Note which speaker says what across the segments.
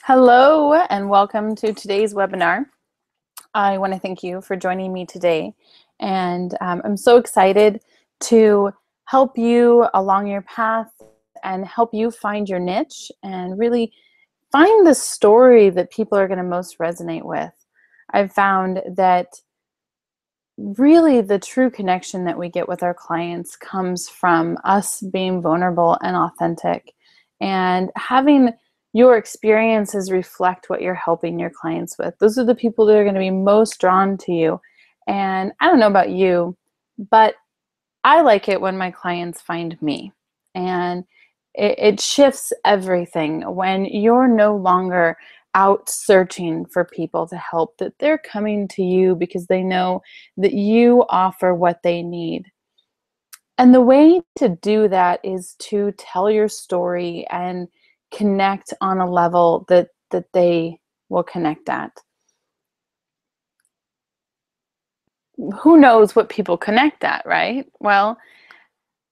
Speaker 1: Hello and welcome to today's webinar. I want to thank you for joining me today, and I'm so excited to help you along your path and help you find your niche and really find the story that people are going to most resonate with. I've found that really the true connection that we get with our clients comes from us being vulnerable and authentic and having your experiences reflect what you're helping your clients with. Those are the people that are going to be most drawn to you. And I don't know about you, but I like it when my clients find me. And it shifts everything when you're no longer out searching for people to help, that they're coming to you because they know that you offer what they need. And the way to do that is to tell your story and connect on a level that they will connect at. Who knows what people connect at, right? Well,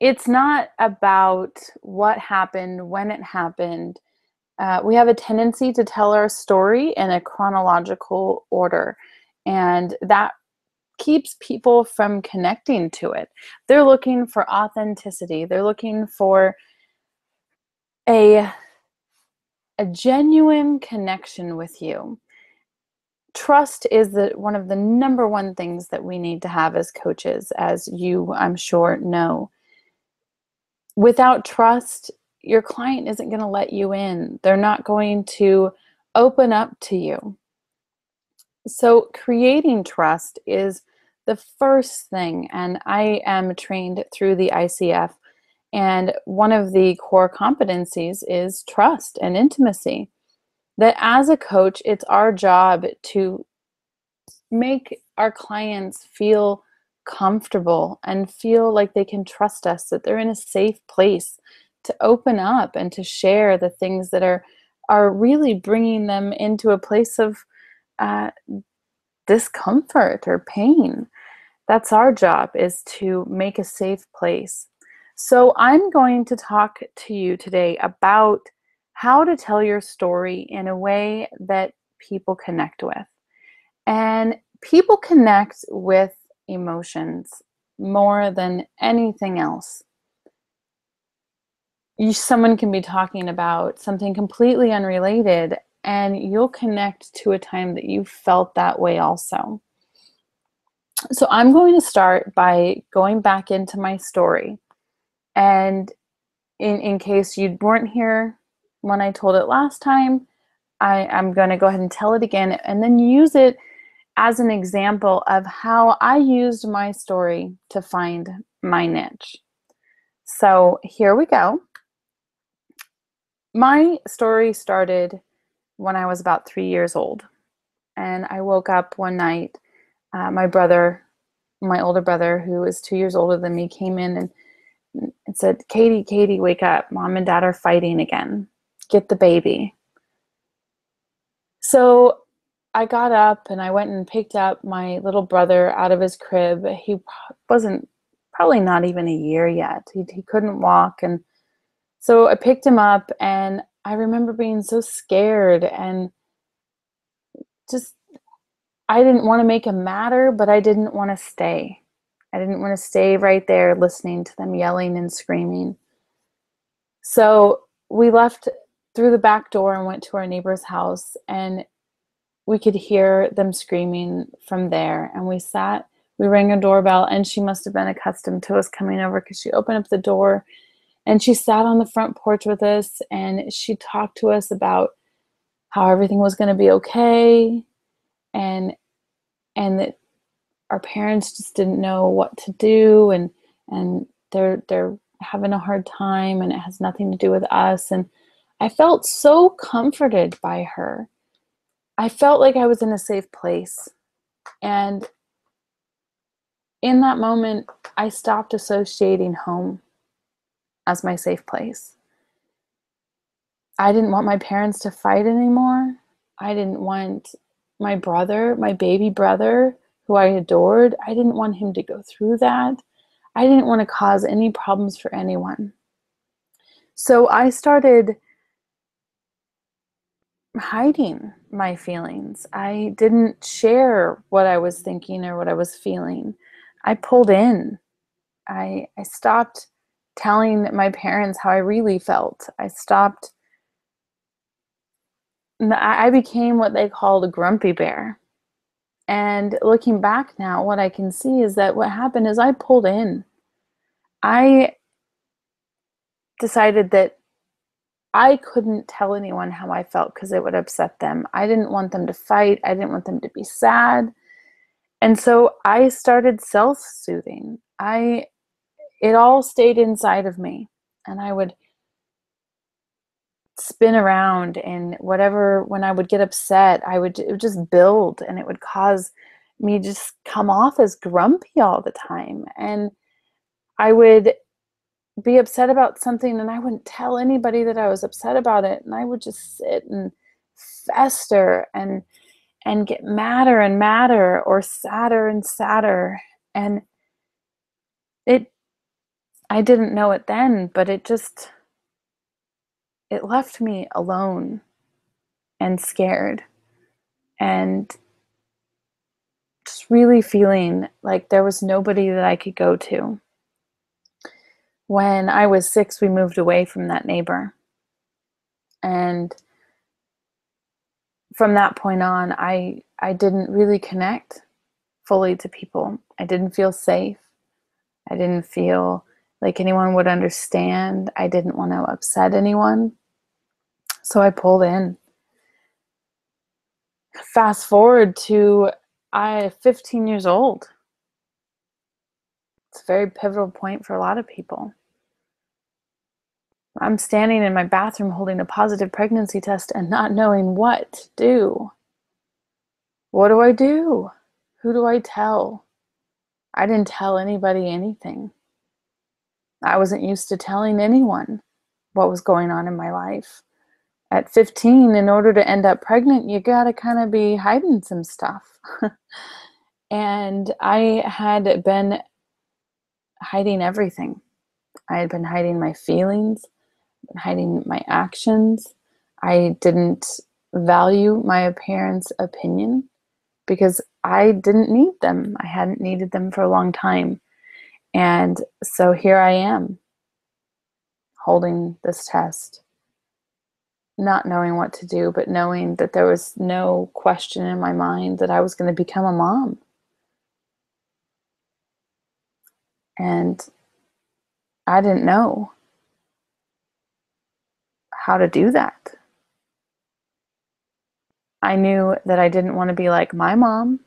Speaker 1: it's not about what happened, when it happened. We have a tendency to tell our story in a chronological order, and that keeps people from connecting to it. They're looking for authenticity. They're looking for a genuine connection with you. Trust is one of the number one things that we need to have as coaches, as you, I'm sure, know. Without trust, your client isn't going to let you in. They're not going to open up to you. So creating trust is the first thing, and I am trained through the ICF, and one of the core competencies is trust and intimacy. That as a coach, it's our job to make our clients feel comfortable and feel like they can trust us, that they're in a safe place to open up and to share the things that are really bringing them into a place of discomfort or pain. That's our job, is to make a safe place. So I'm going to talk to you today about how to tell your story in a way that people connect with. And people connect with emotions more than anything else. Someone can be talking about something completely unrelated, and you'll connect to a time that you felt that way also. So I'm going to start by going back into my story. And in case you weren't here when I told it last time, I'm going to go ahead and tell it again and then use it as an example of how I used my story to find my niche. So here we go. My story started when I was about 3 years old. And I woke up one night. My older brother, who is 2 years older than me, came in and said, Katie, wake up. Mom and Dad are fighting again. Get the baby. So I got up and I went and picked up my little brother out of his crib. He wasn't, probably not even a year yet. He couldn't walk. And so I picked him up, and I remember being so scared and just, I didn't want to make him matter, but I didn't want to stay. I didn't want to stay right there listening to them yelling and screaming. So we left through the back door and went to our neighbor's house, and we could hear them screaming from there. And we rang a doorbell, and she must have been accustomed to us coming over because she opened up the door and she sat on the front porch with us, and she talked to us about how everything was going to be okay, and that our parents just didn't know what to do, and they're having a hard time, and it has nothing to do with us. And I felt so comforted by her. I felt like I was in a safe place. And in that moment, I stopped associating home as my safe place. I didn't want my parents to fight anymore. I didn't want my brother, my baby brother, who I adored, I didn't want him to go through that. I didn't want to cause any problems for anyone. So I started hiding my feelings. I didn't share what I was thinking or what I was feeling. I pulled in. I stopped telling my parents how I really felt. I became what they called a grumpy bear. And looking back now, what I can see is that what happened is I pulled in. I decided that I couldn't tell anyone how I felt because it would upset them. I didn't want them to fight. I didn't want them to be sad. And so I started self-soothing. It all stayed inside of me. And I would spin around and whatever, when I would get upset, it would just build and it would cause me just come off as grumpy all the time. And I would be upset about something and I wouldn't tell anybody that I was upset about it. And I would just sit and fester and get madder and madder or sadder and sadder. And it, I didn't know it then, but it left me alone and scared and just really feeling like there was nobody that I could go to. When I was 6, we moved away from that neighbor. And from that point on, I didn't really connect fully to people. I didn't feel safe. I didn't feel like anyone would understand. I didn't want to upset anyone. So I pulled in. Fast forward to 15 years old. It's a very pivotal point for a lot of people. I'm standing in my bathroom holding a positive pregnancy test and not knowing what to do. What do I do? Who do I tell? I didn't tell anybody anything. I wasn't used to telling anyone what was going on in my life. At 15, in order to end up pregnant, you gotta kind of be hiding some stuff. And I had been hiding everything. I had been hiding my feelings, hiding my actions. I didn't value my parents' opinion because I didn't need them. I hadn't needed them for a long time. And so here I am holding this test, not knowing what to do, but knowing that there was no question in my mind that I was going to become a mom. And I didn't know how to do that. I knew that I didn't want to be like my mom.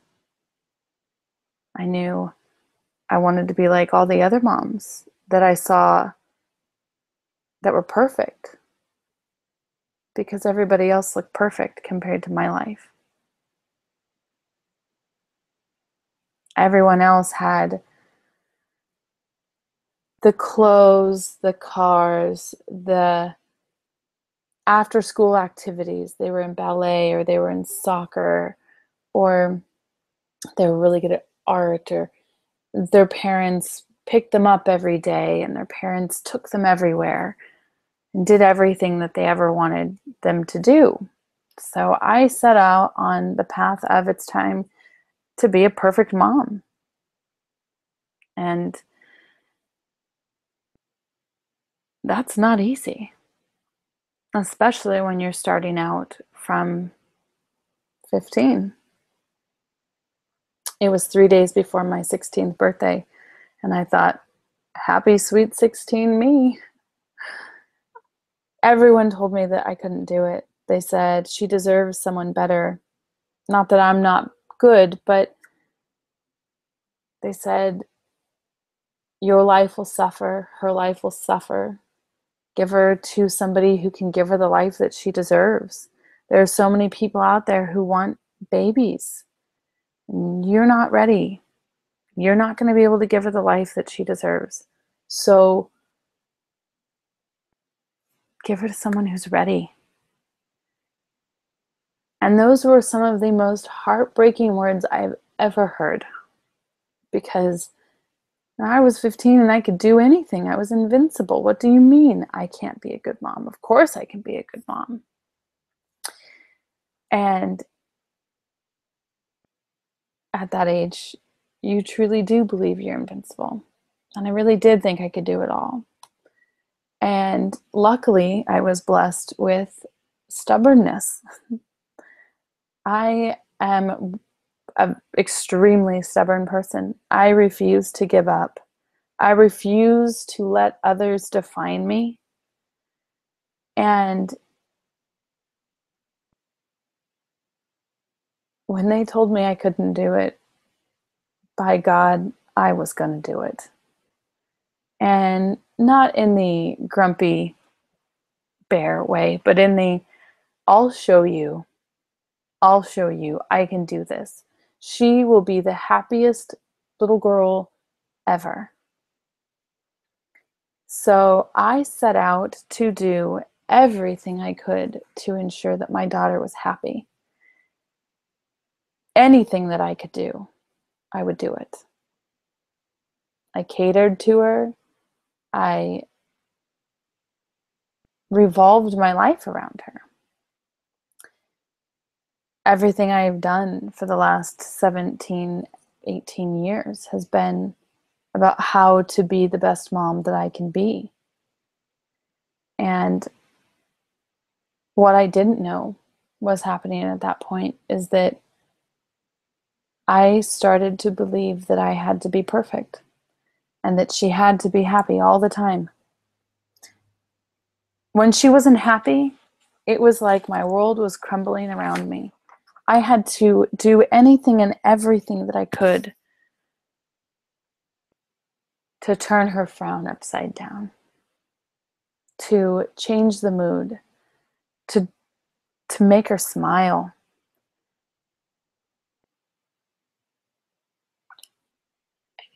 Speaker 1: I knew I wanted to be like all the other moms that I saw that were perfect, because everybody else looked perfect compared to my life. Everyone else had the clothes, the cars, the after school activities. They were in ballet or they were in soccer or they were really good at art, or their parents picked them up every day and their parents took them everywhere and did everything that they ever wanted them to do. So I set out on the path of it's time to be a perfect mom. And that's not easy, especially when you're starting out from 15. It was 3 days before my 16th birthday, and I thought, happy sweet 16 me. Everyone told me that I couldn't do it. They said she deserves someone better. Not that I'm not good, but they said your life will suffer, her life will suffer. Give her to somebody who can give her the life that she deserves. There are so many people out there who want babies. You're not ready. You're not going to be able to give her the life that she deserves. So give her to someone who's ready. And those were some of the most heartbreaking words I've ever heard, because I was 15 and I could do anything. I was invincible. What do you mean I can't be a good mom? Of course I can be a good mom. And at that age, you truly do believe you're invincible. And I really did think I could do it all. And luckily, I was blessed with stubbornness. I am an extremely stubborn person. I refuse to give up. I refuse to let others define me. And when they told me I couldn't do it, by God, I was going to do it. And not in the grumpy bear way, but in the I'll show you, I can do this. She will be the happiest little girl ever. So I set out to do everything I could to ensure that my daughter was happy. Anything that I could do, I would do it. I catered to her. I revolved my life around her. Everything I've done for the last 17, 18 years has been about how to be the best mom that I can be. And what I didn't know was happening at that point is that I started to believe that I had to be perfect and that she had to be happy all the time. When she wasn't happy, it was like my world was crumbling around me. I had to do anything and everything that I could to turn her frown upside down, to change the mood, to make her smile.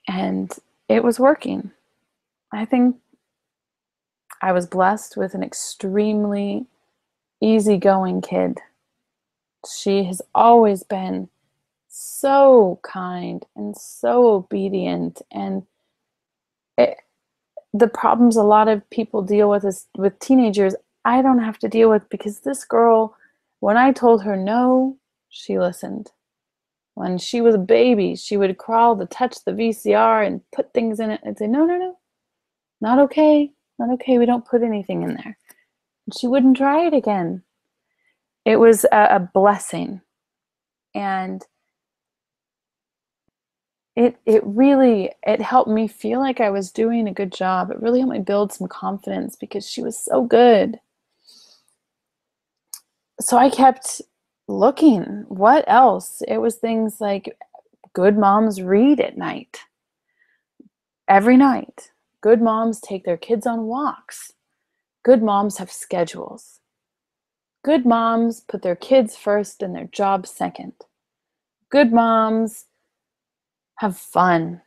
Speaker 1: And it was working. I think I was blessed with an extremely easygoing kid. She has always been so kind and so obedient, and the problems a lot of people deal with is with teenagers, I don't have to deal with, because this girl, when I told her no, she listened. When she was a baby, she would crawl to touch the VCR and put things in it and say, no, no, no, not okay, not okay, we don't put anything in there. And she wouldn't try it again. It was a blessing. And it helped me feel like I was doing a good job. It really helped me build some confidence because she was so good. So I kept looking. What else? It was things like good moms read at night. Every night. Good moms take their kids on walks. Good moms have schedules. Good moms put their kids first and their job second. Good moms have fun.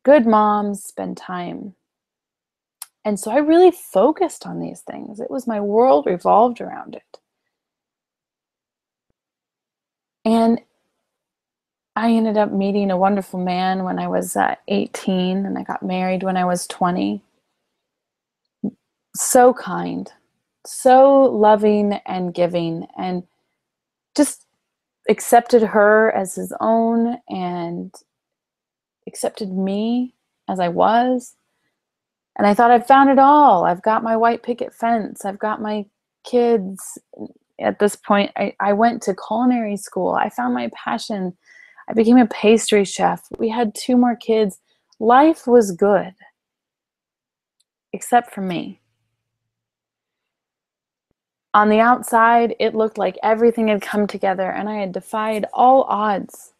Speaker 1: Good moms spend time. And so I really focused on these things. It was my world revolved around it. And I ended up meeting a wonderful man when I was 18, and I got married when I was 20. So kind, so loving and giving, and just accepted her as his own and accepted me as I was. And I thought, I've found it all. I've got my white picket fence. I've got my kids. At this point, I went to culinary school. I found my passion. I became a pastry chef. We had 2 more kids. Life was good, except for me. On the outside, it looked like everything had come together and I had defied all odds.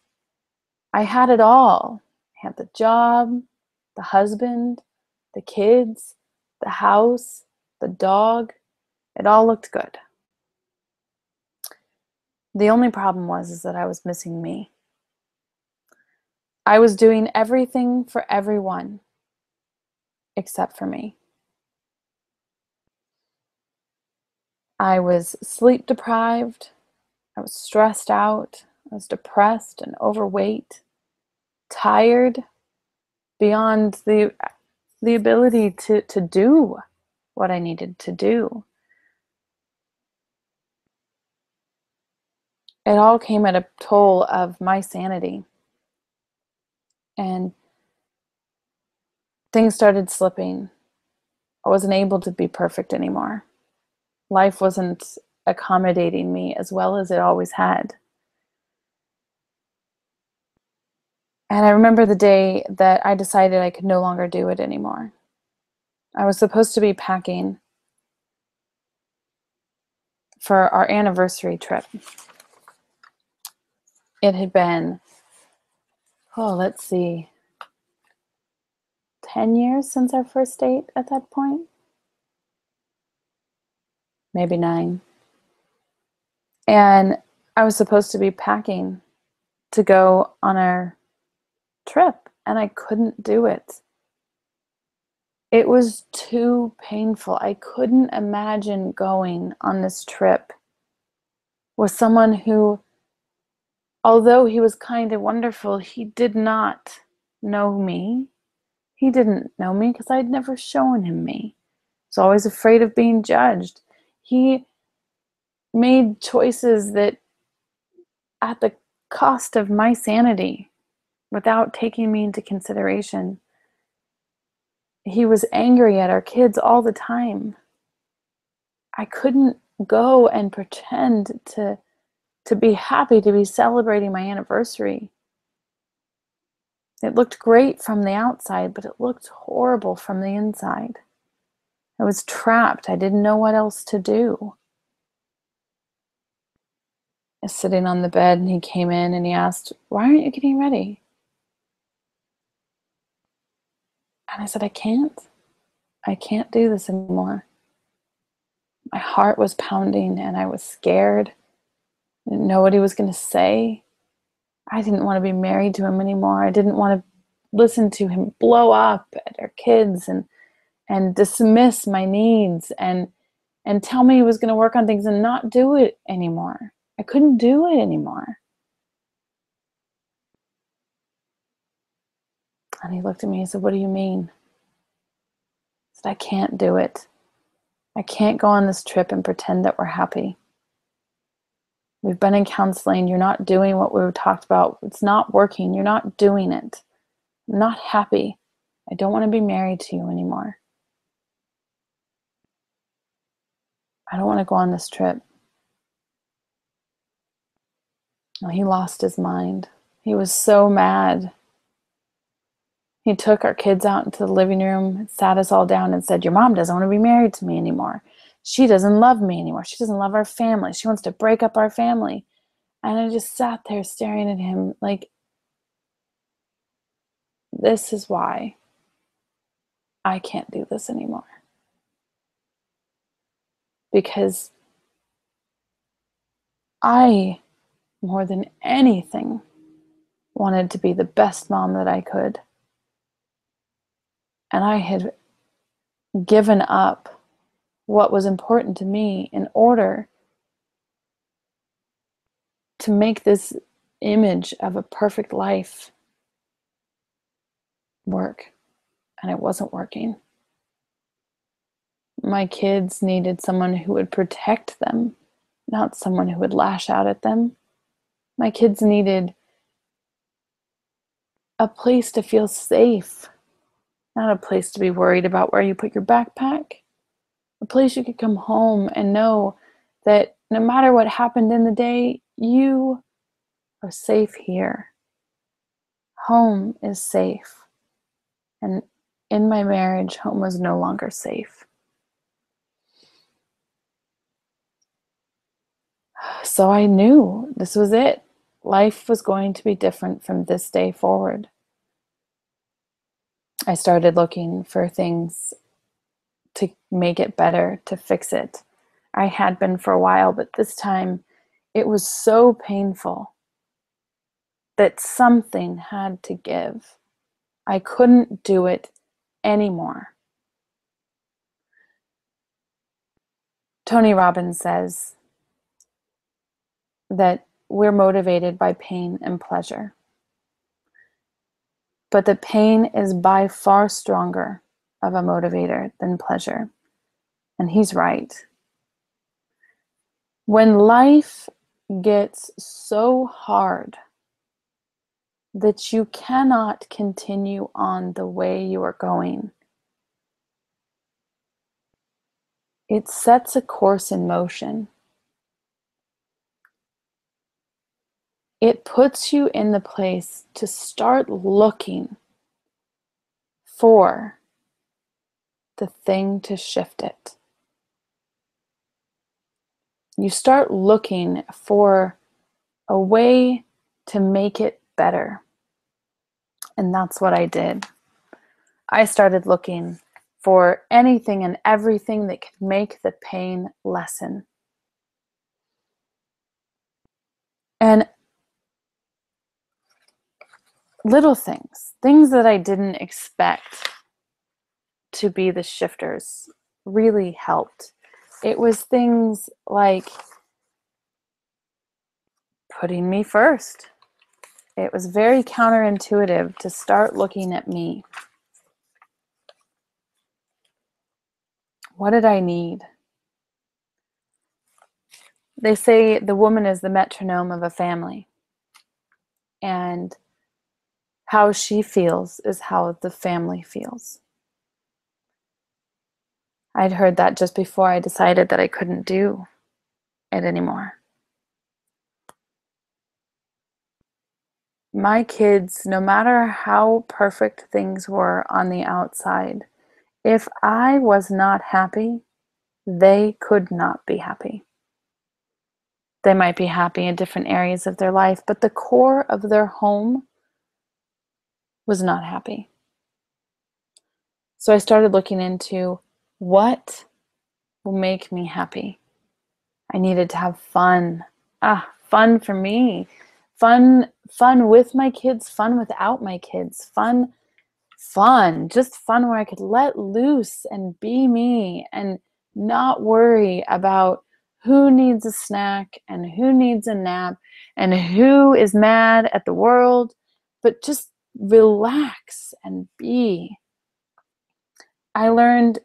Speaker 1: I had it all. I had the job, the husband, the kids, the house, the dog. It all looked good. The only problem is that I was missing me. I was doing everything for everyone except for me. I was sleep deprived. I was stressed out. I was depressed and overweight, tired beyond the ability to do what I needed to do. it all came at a toll of my sanity. And things started slipping. I wasn't able to be perfect anymore. Life wasn't accommodating me as well as it always had. And I remember the day that I decided I could no longer do it anymore. I was supposed to be packing for our anniversary trip. It had been, let's see, 10 years since our first date at that point. Maybe 9. And I was supposed to be packing to go on our trip, and I couldn't do it. It was too painful. I couldn't imagine going on this trip with someone who, although he was kind and wonderful, he did not know me. He didn't know me because I'd never shown him me. I was always afraid of being judged. He made choices that, at the cost of my sanity, without taking me into consideration. He was angry at our kids all the time. I couldn't go and pretend to be happy, to be celebrating my anniversary. It looked great from the outside, but it looked horrible from the inside. I was trapped. I didn't know what else to do. I was sitting on the bed and he came in and he asked, "Why aren't you getting ready?" And I said, I can't do this anymore. My heart was pounding and I was scared. I didn't know what he was going to say. I didn't want to be married to him anymore. I didn't want to listen to him blow up at our kids and dismiss my needs and tell me he was going to work on things and not do it anymore. I couldn't do it anymore. And he looked at me and said, "What do you mean?" I said, "I can't do it. I can't go on this trip and pretend that we're happy. We've been in counseling. You're not doing what we talked about. It's not working. You're not doing it. I'm not happy. I don't want to be married to you anymore. I don't want to go on this trip." Well, he lost his mind. He was so mad. He took our kids out into the living room, sat us all down and said, "Your mom doesn't want to be married to me anymore. She doesn't love me anymore. She doesn't love our family. She wants to break up our family." And I just sat there staring at him like, this is why I can't do this anymore. Because I, more than anything, wanted to be the best mom that I could. And I had given up what was important to me in order to make this image of a perfect life work. And it wasn't working. My kids needed someone who would protect them, not someone who would lash out at them. My kids needed a place to feel safe, not a place to be worried about where you put your backpack. A place you could come home and know that no matter what happened in the day, you are safe here. Home is safe. And in my marriage, home was no longer safe. So I knew this was it. Life was going to be different from this day forward. I started looking for things to make it better, to fix it. I had been for a while, but this time it was so painful that something had to give. I couldn't do it anymore. Tony Robbins says that we're motivated by pain and pleasure, but the pain is by far stronger of a motivator than pleasure. And he's right. When life gets so hard that you cannot continue on the way you are going, it sets a course in motion. It puts you in the place to start looking for the thing to shift it. You start looking for a way to make it better. And that's what I did. I started looking for anything and everything that could make the pain lessen. And little things, things that I didn't expect to be the shifters, really helped. It was things like putting me first. It was very counterintuitive to start looking at me. What did I need? They say the woman is the metronome of a family, and how she feels is how the family feels. I'd heard that just before I decided that I couldn't do it anymore. My kids, no matter how perfect things were on the outside, if I was not happy, they could not be happy. They might be happy in different areas of their life, but the core of their home was not happy. So I started looking into what will make me happy. I needed to have fun. Fun for me. Fun with my kids, fun without my kids, just fun where I could let loose and be me and not worry about who needs a snack and who needs a nap and who is mad at the world, but just relax and be. I learned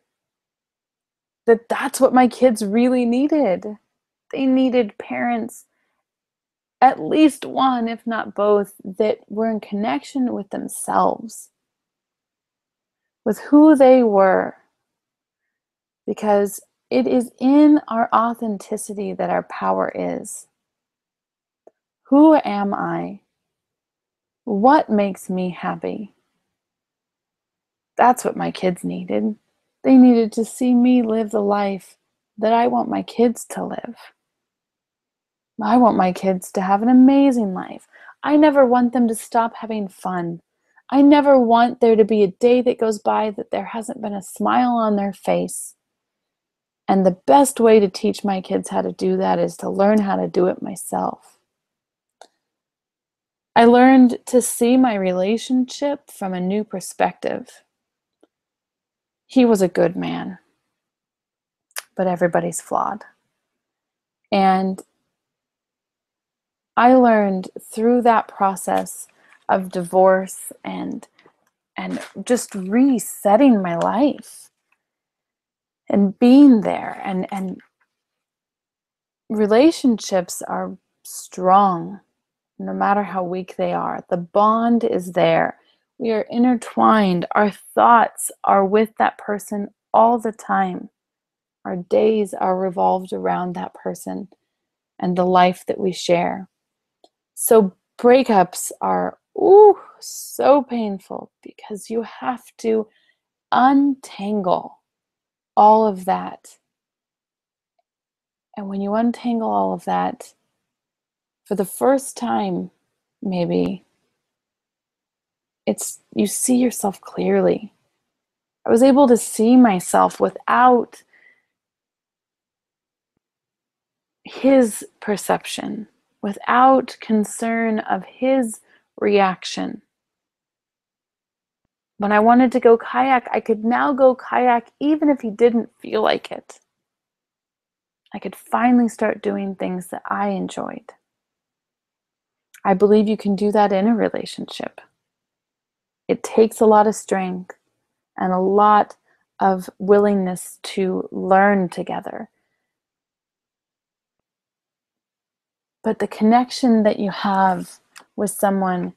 Speaker 1: that that's what my kids really needed. They needed parents, at least one, if not both, that were in connection with themselves, with who they were. Because it is in our authenticity that our power is. Who am I? What makes me happy? That's what my kids needed. They needed to see me live the life that I want my kids to live. I want my kids to have an amazing life. I never want them to stop having fun. I never want there to be a day that goes by that there hasn't been a smile on their face. And the best way to teach my kids how to do that is to learn how to do it myself. I learned to see my relationship from a new perspective. He was a good man, but everybody's flawed. And I learned through that process of divorce and just resetting my life and being there, and relationships are strong no matter how weak they are. The bond is there. We are intertwined. Our thoughts are with that person all the time. Our days are revolved around that person and the life that we share. So breakups are so painful because you have to untangle all of that. And when you untangle all of that, for the first time, maybe, you see yourself clearly. I was able to see myself without his perception, without concern of his reaction. When I wanted to go kayak, I could now go kayak even if he didn't feel like it. I could finally start doing things that I enjoyed. I believe you can do that in a relationship. It takes a lot of strength and a lot of willingness to learn together. But the connection that you have with someone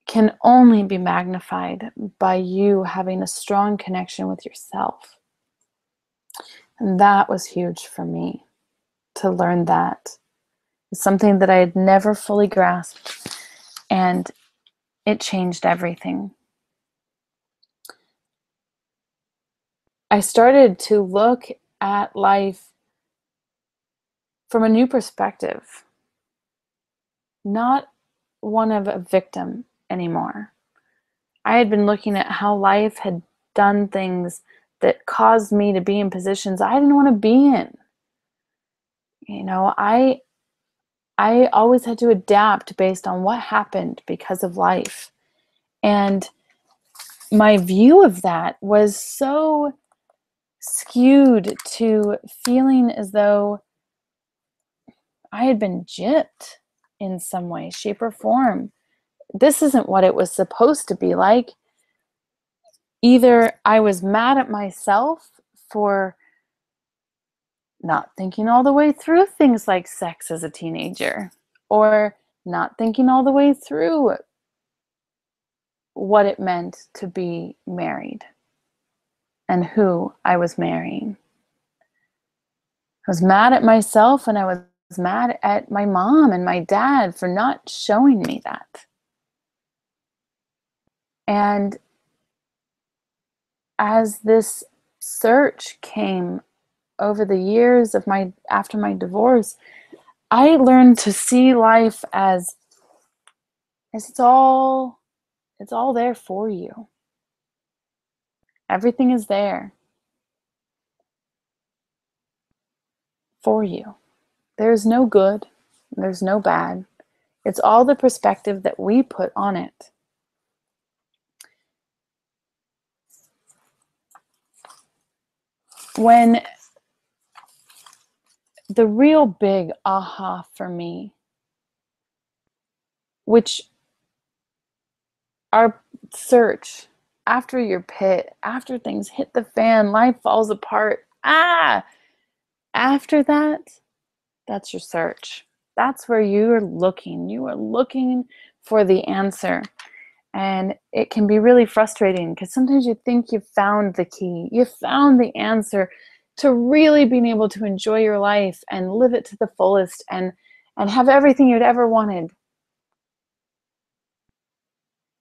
Speaker 1: can only be magnified by you having a strong connection with yourself. And that was huge for me to learn that. It's something that I had never fully grasped, and it changed everything. I started to look at life from a new perspective, not one of a victim anymore. I had been looking at how life had done things that caused me to be in positions I didn't want to be in. You know, I always had to adapt based on what happened because of life. And my view of that was so skewed to feeling as though I had been gypped in some way, shape, or form. This isn't what it was supposed to be like. Either I was mad at myself for not thinking all the way through things like sex as a teenager, or not thinking all the way through what it meant to be married and who I was marrying. I was mad at myself, and I was mad at my mom and my dad for not showing me that. And as this search came over the years of after my divorce, I learned to see life as it's all there for you. Everything is there for you. There's no good, there's no bad. It's all the perspective that we put on it. When the real big aha for me, which our search after your pit, after things hit the fan, life falls apart, after that, that's your search. That's where you are looking. You are looking for the answer. And it can be really frustrating because sometimes you think you've found the key, you found the answer to really being able to enjoy your life and live it to the fullest and have everything you'd ever wanted.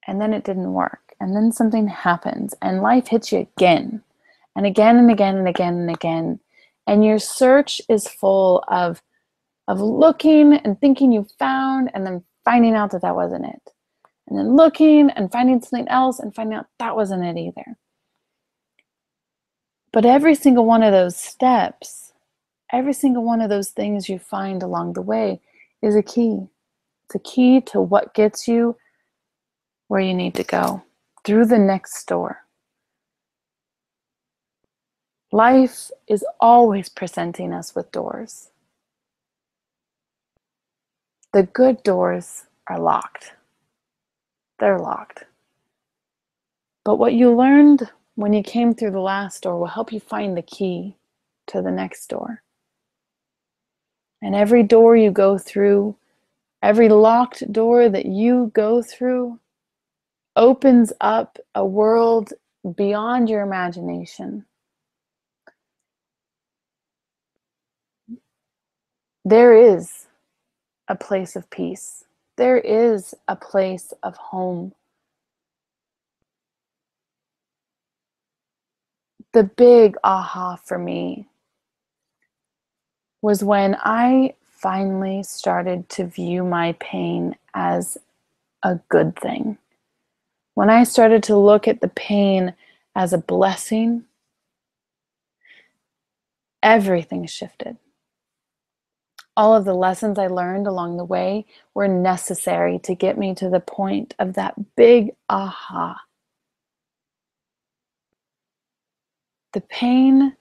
Speaker 1: And then it didn't work. And then something happens and life hits you again and again and again and again and again. And your search is full of looking and thinking you found, and then finding out that that wasn't it. And then looking and finding something else and finding out that wasn't it either. But every single one of those steps, every single one of those things you find along the way is a key. It's a key to what gets you where you need to go, through the next door. Life is always presenting us with doors. The good doors are locked. They're locked. But what you learned when you came through the last door will help you find the key to the next door. And every door you go through, every locked door that you go through, opens up a world beyond your imagination. There is a place of peace. There is a place of home. The big aha for me was when I finally started to view my pain as a good thing. When I started to look at the pain as a blessing, everything shifted. All of the lessons I learned along the way were necessary to get me to the point of that big aha. The pain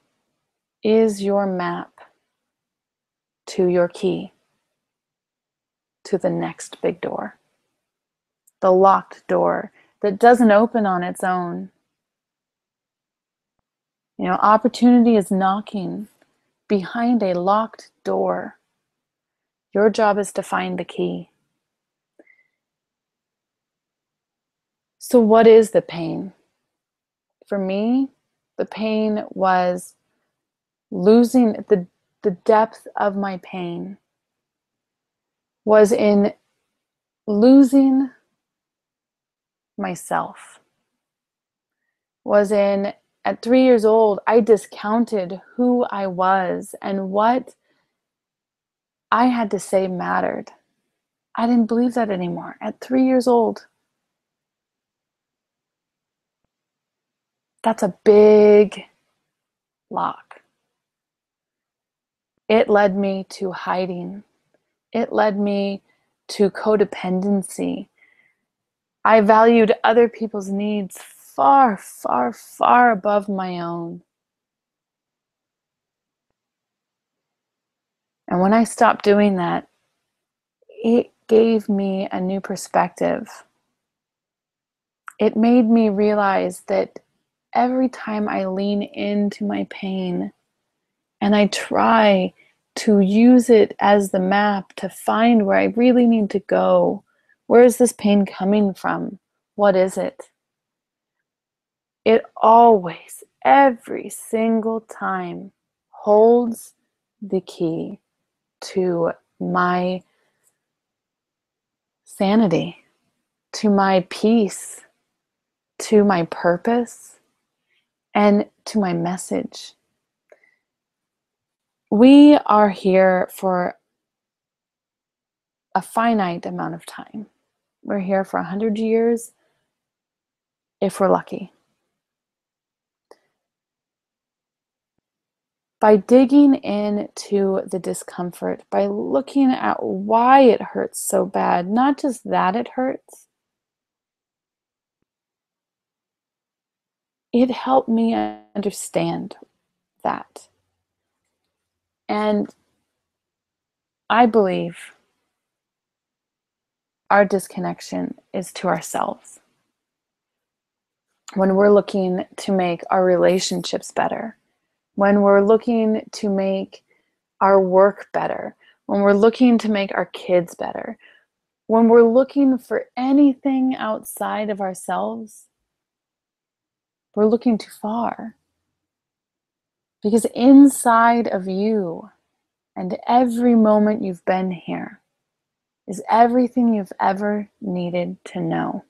Speaker 1: is your map to your key, to the next big door. The locked door that doesn't open on its own. You know, opportunity is knocking behind a locked door. Your job is to find the key. So what is the pain? For me, the pain was losing the depth of my pain was in losing myself. Was in at 3 years old, I discounted who I was and what I had to say mattered. I didn't believe that anymore. At 3 years old, that's a big lock. It led me to hiding. It led me to codependency. I valued other people's needs far, far, far above my own. And when I stopped doing that, it gave me a new perspective. It made me realize that every time I lean into my pain and I try to use it as the map to find where I really need to go, where is this pain coming from? What is it? It always, every single time, holds the key to my sanity, to my peace, to my purpose, and to my message. We are here for a finite amount of time. We're here for 100 years if we're lucky. By digging into the discomfort, by looking at why it hurts so bad, not just that it hurts, it helped me understand that. And I believe our disconnection is to ourselves. When we're looking to make our relationships better, when we're looking to make our work better, when we're looking to make our kids better, when we're looking for anything outside of ourselves, we're looking too far. Because inside of you and every moment you've been here is everything you've ever needed to know.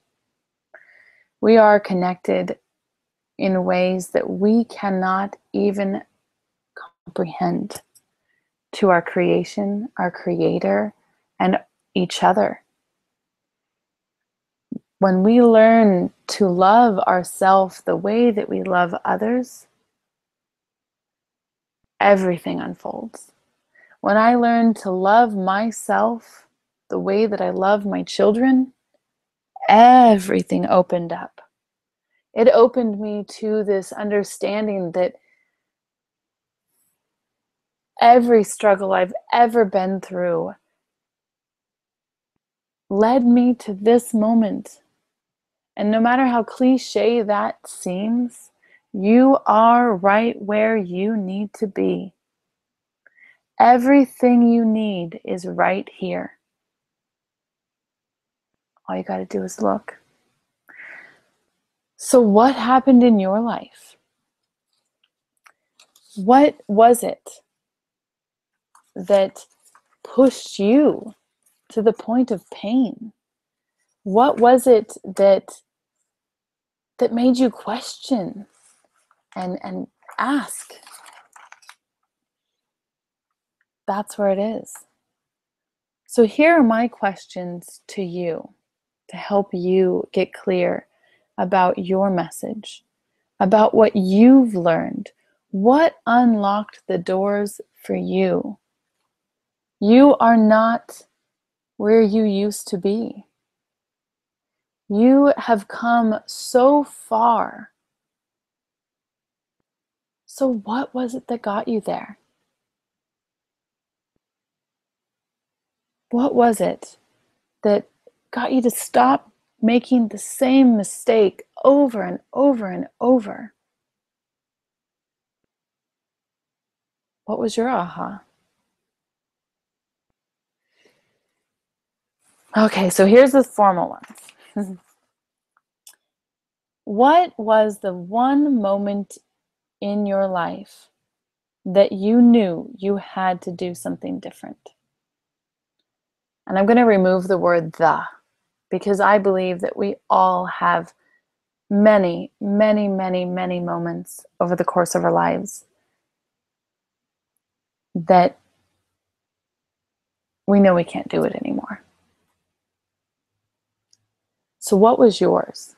Speaker 1: We are connected in ways that we cannot even comprehend to our creation, our creator, and each other. When we learn to love ourselves the way that we love others, everything unfolds. When I learned to love myself the way that I love my children, everything opened up. It opened me to this understanding that every struggle I've ever been through led me to this moment. And no matter how cliche that seems, you are right where you need to be. Everything you need is right here. All you got to do is look. So, what happened in your life? What was it that pushed you to the point of pain? What was it that made you question and ask? That's where it is. So here are my questions to you to help you get clear about your message, about what you've learned, what unlocked the doors for you. You are not where you used to be. You have come so far. So what was it that got you there? What was it that got you to stop making the same mistake over and over and over? What was your aha? Okay, so here's the formal ones. What was the one moment in your life that you knew you had to do something different? And I'm going to remove the word the, because I believe that we all have many, many, many, many moments over the course of our lives that we know we can't do it anymore. So, what was yours?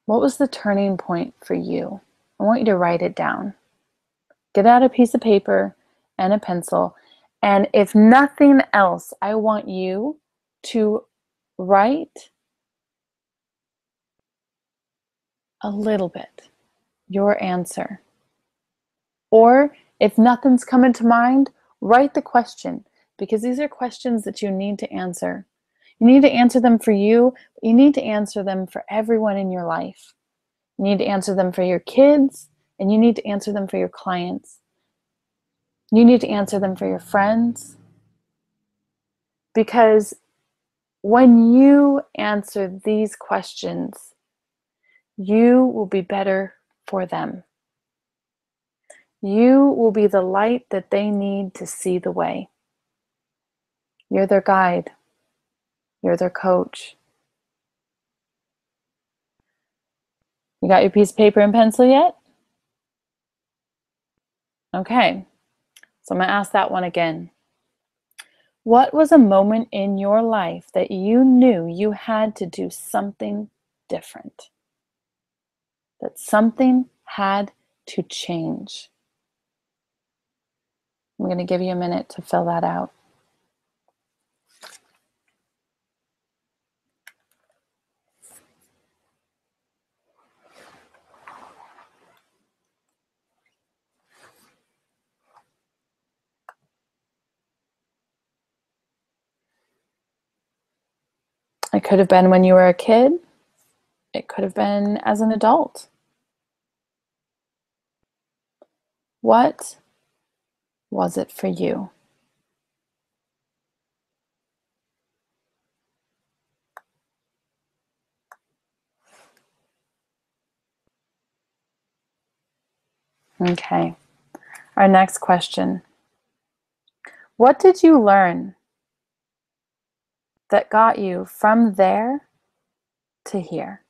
Speaker 1: What was the turning point for you? I want you to write it down. Get out a piece of paper and a pencil. And if nothing else, I want you to write a little bit your answer. Or if nothing's coming to mind, write the question, because these are questions that you need to answer. You need to answer them for you, but you need to answer them for everyone in your life. You need to answer them for your kids, and you need to answer them for your clients. You need to answer them for your friends. Because when you answer these questions, you will be better for them. You will be the light that they need to see the way. You're their guide. You're their coach. You got your piece of paper and pencil yet? Okay, so I'm going to ask that one again. What was a moment in your life that you knew you had to do something different? That something had to change? I'm going to give you a minute to fill that out. It could have been when you were a kid. It could have been as an adult. What was it for you? Okay, our next question. What did you learn that got you from there to here?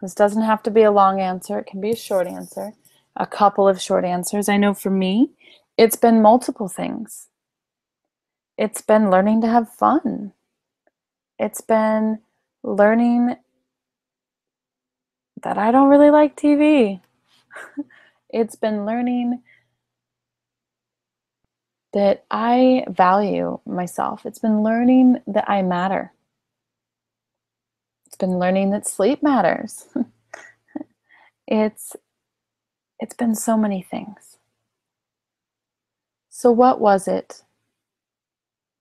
Speaker 1: This doesn't have to be a long answer. It can be a short answer, a couple of short answers. I know for me, it's been multiple things. It's been learning to have fun. It's been learning that I don't really like TV. It's been learning that I value myself. It's been learning that I matter. It's been learning that sleep matters. It's been so many things. So what was it?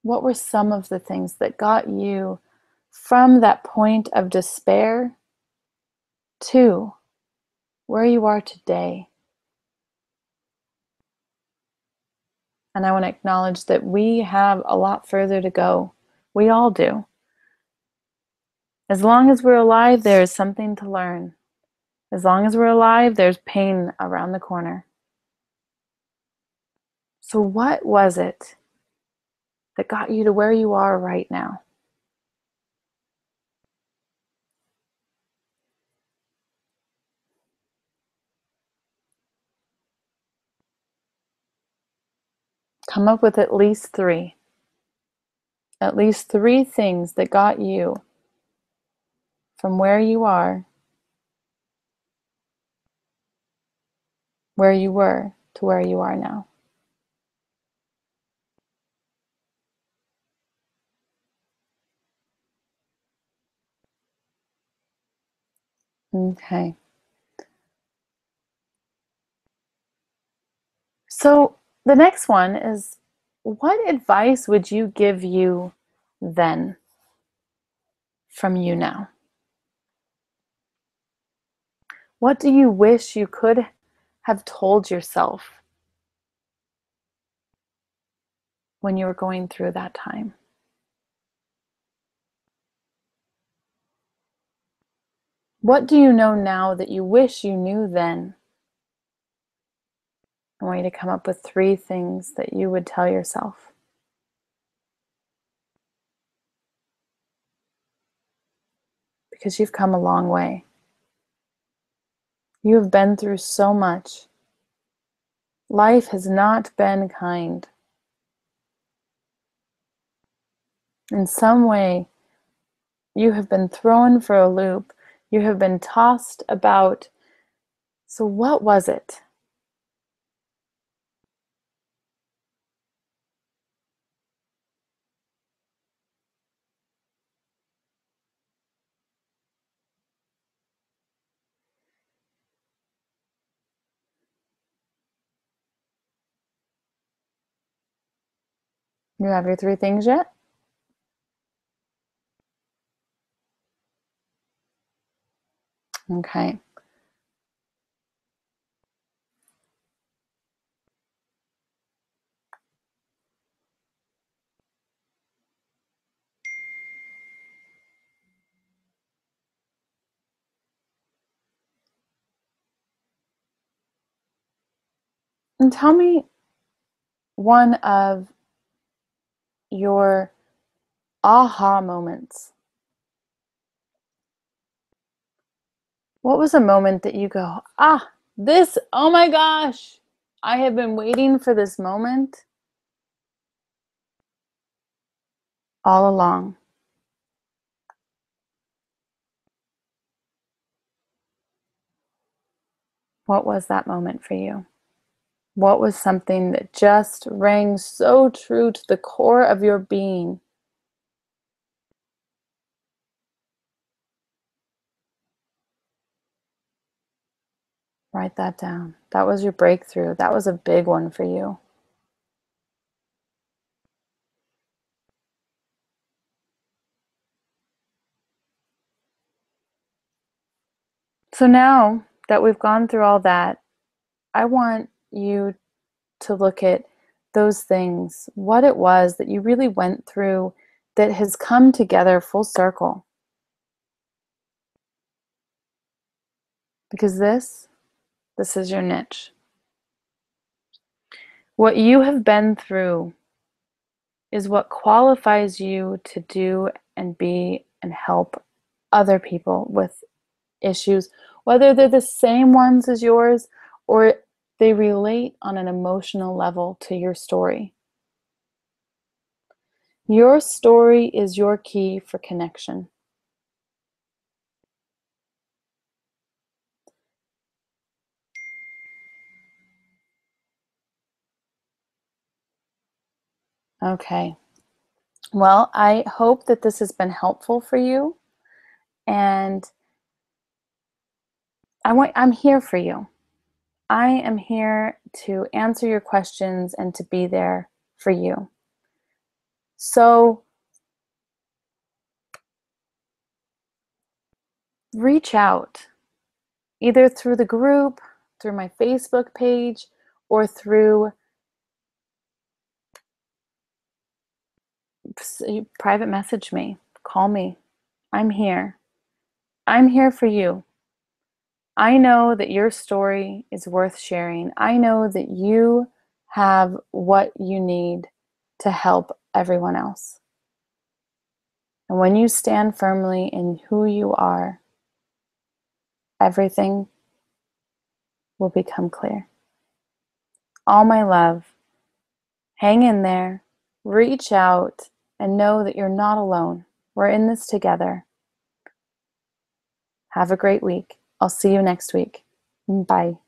Speaker 1: What were some of the things that got you from that point of despair to where you are today? And I want to acknowledge that we have a lot further to go. We all do. As long as we're alive, there is something to learn. As long as we're alive, there's pain around the corner. So what was it that got you to where you are right now? Come up with at least three. At least three things that got you from where you are, where you were, to where you are now. Okay. So the next one is, what advice would you give you then from you now? What do you wish you could have told yourself when you were going through that time? What do you know now that you wish you knew then? I want you to come up with 3 things that you would tell yourself. Because you've come a long way. You have been through so much. Life has not been kind. In some way, you have been thrown for a loop. You have been tossed about. So what was it? You have your 3 things yet? Okay. And tell me one of your aha moments. What was a moment that you go, this, oh my gosh, I have been waiting for this moment all along? What was that moment for you? What was something that just rang so true to the core of your being? Write that down. That was your breakthrough. That was a big one for you. So now that we've gone through all that, I want you to look at those things, what it was that you really went through that has come together full circle. Because this is your niche. What you have been through is what qualifies you to do and be and help other people with issues, whether they're the same ones as yours or they relate on an emotional level to your story. Your story is your key for connection. Okay. Well, I hope that this has been helpful for you, and I'm here for you. I am here to answer your questions and to be there for you. So reach out either through the group, through my Facebook page, or through private message me, call me. I'm here. I'm here for you. I know that your story is worth sharing. I know that you have what you need to help everyone else. And when you stand firmly in who you are, everything will become clear. All my love, hang in there, reach out, and know that you're not alone. We're in this together. Have a great week. I'll see you next week. Bye.